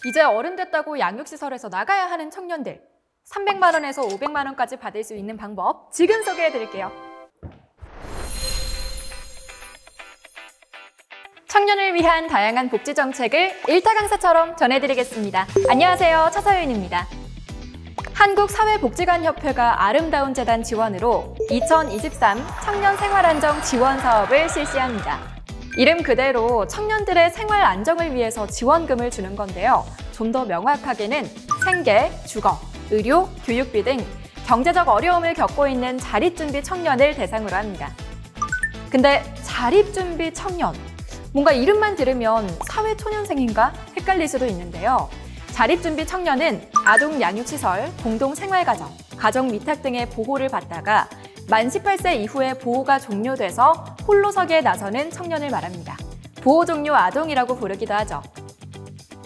이제 어른 됐다고 양육시설에서 나가야 하는 청년들, 300만 원에서 500만 원까지 받을 수 있는 방법 지금 소개해드릴게요. 청년을 위한 다양한 복지 정책을 일타 강사처럼 전해드리겠습니다. 안녕하세요, 차서윤입니다. 한국사회복지관협회가 아름다운 재단 지원으로 2023 청년 생활안정 지원 사업을 실시합니다. 이름 그대로 청년들의 생활 안정을 위해서 지원금을 주는 건데요. 좀 더 명확하게는 생계, 주거, 의료, 교육비 등 경제적 어려움을 겪고 있는 자립준비 청년을 대상으로 합니다. 근데 자립준비 청년, 뭔가 이름만 들으면 사회초년생인가 헷갈릴 수도 있는데요. 자립준비 청년은 아동 양육시설, 공동생활가정, 가정위탁 등의 보호를 받다가 만 18세 이후에 보호가 종료돼서 홀로서기에 나서는 청년을 말합니다. 보호종료 아동이라고 부르기도 하죠.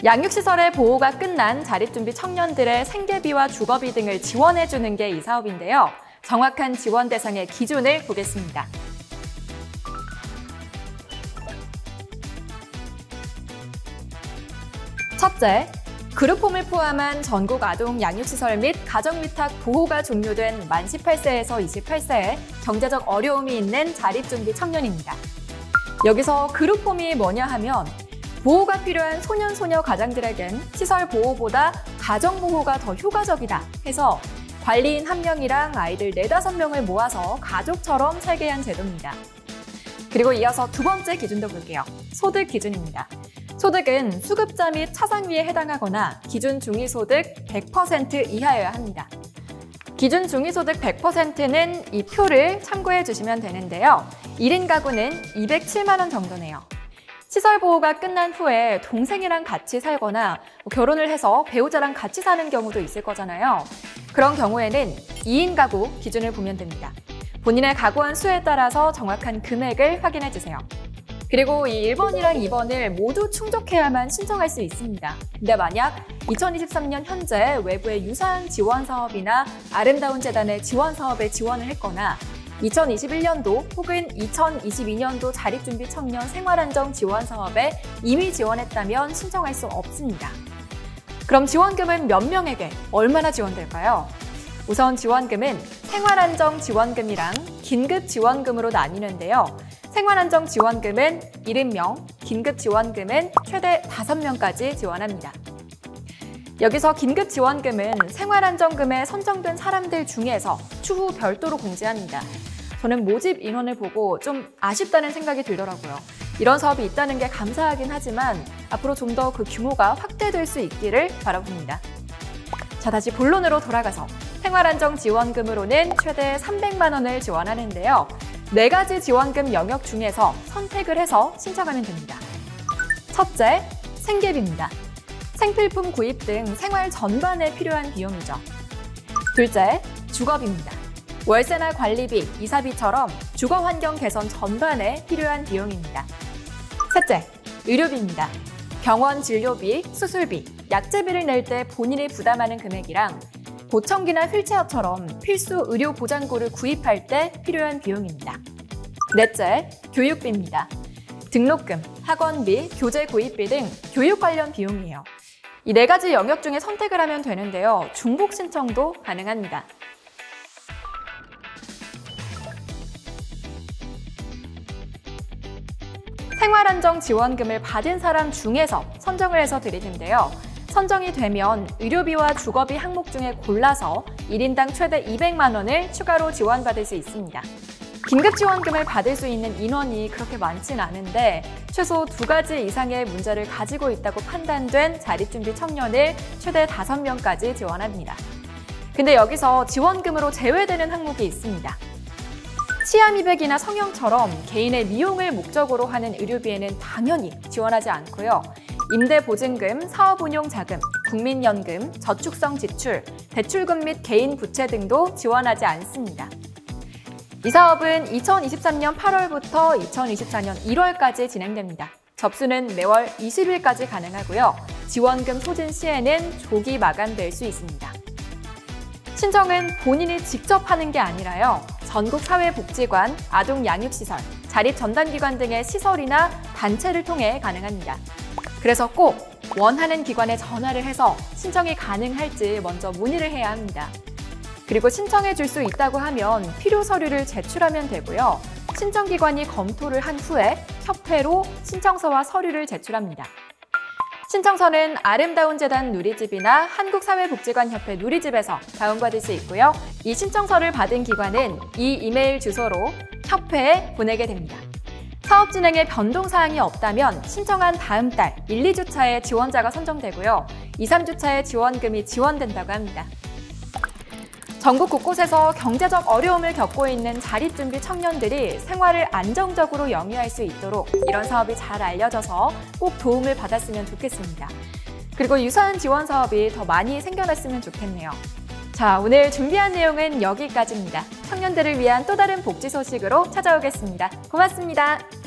양육시설의 보호가 끝난 자립준비 청년들의 생계비와 주거비 등을 지원해주는 게 이 사업인데요. 정확한 지원 대상의 기준을 보겠습니다. 첫째, 그룹홈을 포함한 전국 아동 양육시설 및 가정위탁 보호가 종료된 만 18세에서 28세에 경제적 어려움이 있는 자립준비 청년입니다. 여기서 그룹홈이 뭐냐 하면 보호가 필요한 소년, 소녀 가장들에겐 시설 보호보다 가정보호가 더 효과적이다 해서 관리인 1명이랑 아이들 4-5명을 모아서 가족처럼 살게 한 제도입니다. 그리고 이어서 두 번째 기준도 볼게요. 소득 기준입니다. 소득은 수급자 및 차상위에 해당하거나 기준 중위소득 100% 이하여야 합니다. 기준 중위소득 100%는 이 표를 참고해 주시면 되는데요. 1인 가구는 207만 원 정도네요. 시설 보호가 끝난 후에 동생이랑 같이 살거나 결혼을 해서 배우자랑 같이 사는 경우도 있을 거잖아요. 그런 경우에는 2인 가구 기준을 보면 됩니다. 본인의 가구원 수에 따라서 정확한 금액을 확인해 주세요. 그리고 이 1번이랑 2번을 모두 충족해야만 신청할 수 있습니다. 근데 만약 2023년 현재 외부의 유사한 지원 사업이나 아름다운 재단의 지원 사업에 지원을 했거나 2021년도 혹은 2022년도 자립준비 청년 생활안정 지원 사업에 이미 지원했다면 신청할 수 없습니다. 그럼 지원금은 몇 명에게 얼마나 지원될까요? 우선 지원금은 생활안정 지원금이랑 긴급 지원금으로 나뉘는데요. 생활안정 지원금은 70명, 긴급 지원금은 최대 5명까지 지원합니다. 여기서 긴급 지원금은 생활안정금에 선정된 사람들 중에서 추후 별도로 공지합니다. 저는 모집 인원을 보고 좀 아쉽다는 생각이 들더라고요. 이런 사업이 있다는 게 감사하긴 하지만 앞으로 좀 더 그 규모가 확대될 수 있기를 바라봅니다. 자, 다시 본론으로 돌아가서 생활안정 지원금으로는 최대 300만 원을 지원하는데요. 4가지 지원금 영역 중에서 선택을 해서 신청하면 됩니다. 첫째, 생계비입니다. 생필품 구입 등 생활 전반에 필요한 비용이죠. 둘째, 주거비입니다. 월세나 관리비, 이사비처럼 주거 환경 개선 전반에 필요한 비용입니다. 셋째, 의료비입니다. 병원 진료비, 수술비, 약제비를 낼 때 본인이 부담하는 금액이랑 보청기나 휠체어처럼 필수 의료 보장구를 구입할 때 필요한 비용입니다. 넷째, 교육비입니다. 등록금, 학원비, 교재 구입비 등 교육 관련 비용이에요. 이 4가지 영역 중에 선택을 하면 되는데요. 중복 신청도 가능합니다. 생활안정 지원금을 받은 사람 중에서 선정을 해서 드리는데요. 선정이 되면 의료비와 주거비 항목 중에 골라서 1인당 최대 200만 원을 추가로 지원받을 수 있습니다. 긴급 지원금을 받을 수 있는 인원이 그렇게 많진 않은데 최소 2가지 이상의 문제를 가지고 있다고 판단된 자립준비 청년을 최대 5명까지 지원합니다. 근데 여기서 지원금으로 제외되는 항목이 있습니다. 치아 미백이나 성형처럼 개인의 미용을 목적으로 하는 의료비에는 당연히 지원하지 않고요. 임대보증금, 사업운용자금, 국민연금, 저축성 지출, 대출금 및 개인 부채 등도 지원하지 않습니다. 이 사업은 2023년 8월부터 2024년 1월까지 진행됩니다. 접수는 매월 20일까지 가능하고요. 지원금 소진 시에는 조기 마감될 수 있습니다. 신청은 본인이 직접 하는 게 아니라요. 전국사회복지관, 아동양육시설, 자립전담기관 등의 시설이나 단체를 통해 가능합니다. 그래서 꼭 원하는 기관에 전화를 해서 신청이 가능할지 먼저 문의를 해야 합니다. 그리고 신청해 줄 수 있다고 하면 필요 서류를 제출하면 되고요. 신청기관이 검토를 한 후에 협회로 신청서와 서류를 제출합니다. 신청서는 아름다운 재단 누리집이나 한국사회복지관협회 누리집에서 다운받을 수 있고요. 이 신청서를 받은 기관은 이 이메일 주소로 협회에 보내게 됩니다. 사업 진행에 변동사항이 없다면 신청한 다음 달 1, 2주차에 지원자가 선정되고요. 2, 3주차에 지원금이 지원된다고 합니다. 전국 곳곳에서 경제적 어려움을 겪고 있는 자립준비 청년들이 생활을 안정적으로 영위할 수 있도록 이런 사업이 잘 알려져서 꼭 도움을 받았으면 좋겠습니다. 그리고 유사한 지원 사업이 더 많이 생겨났으면 좋겠네요. 자, 오늘 준비한 내용은 여기까지입니다. 청년들을 위한 또 다른 복지 소식으로 찾아오겠습니다. 고맙습니다.